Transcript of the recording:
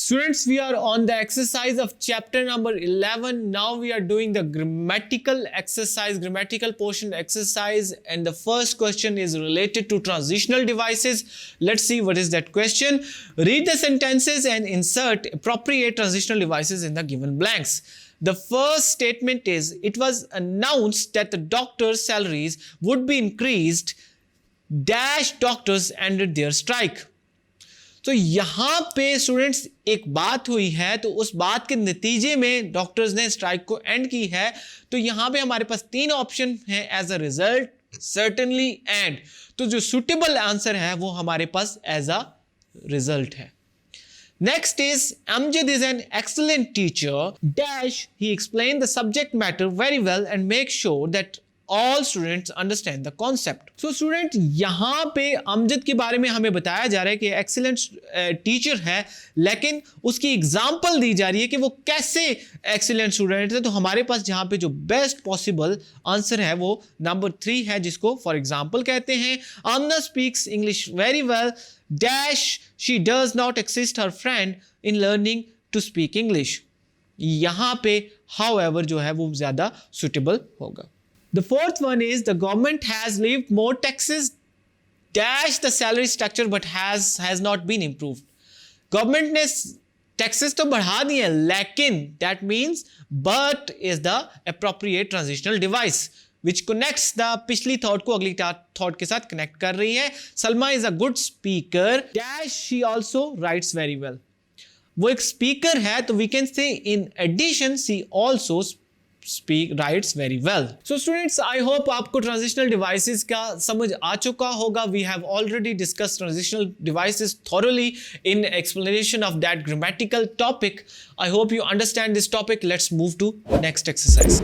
Students, we are on the exercise of chapter number 11. Now we are doing the grammatical exercise, grammatical portion exercise, and the first question is related to transitional devices. Let's see what is that question. Read the sentences and insert appropriate transitional devices in the given blanks. The first statement is, it was announced that the doctors' salaries would be increased. Dash doctors ended their strike. तो यहाँ पे students एक बात हुई है, तो उस बात के नतीजे में डॉक्टर्स ने स्ट्राइक को एंड की है. तो यहाँ पे हमारे पास तीन ऑप्शन हैं as a result, certainly, and. तो जो सुटेबल आंसर है वो हमारे पास एज अ रिजल्ट है. Next is, Amjad is an excellent teacher. Dash, he explained the subject matter very well and make sure that all students understand the concept. So student, यहाँ पे अमजद के बारे में हमें बताया जा रहा है कि excellent टीचर है, लेकिन उसकी एग्जाम्पल दी जा रही है कि वो कैसे excellent स्टूडेंट है. तो हमारे पास जहाँ पे जो बेस्ट पॉसिबल आंसर है वो नंबर 3 है, जिसको फॉर एग्जाम्पल कहते हैं. Amna speaks English very well. Dash, she does not assist her friend in learning to speak English. यहाँ पे however जो है वो ज़्यादा suitable होगा. The fourth one is, the government has levied more taxes. Dash the salary structure but has not been improved. Government ने taxes तो बढ़ा दिए, लेकिन that means but is the appropriate transitional device which connects the पिछली thought को अगली thought के साथ connect कर रही है. Salma is a good speaker. Dash, she also writes very well. वो एक speaker है, तो we can say in addition she also writes very well. So students, I hope आपको transitional devices का समझ आ चुका होगा. We have already discussed transitional devices thoroughly in explanation of that grammatical topic. I hope you understand this topic. Let's move to next exercise.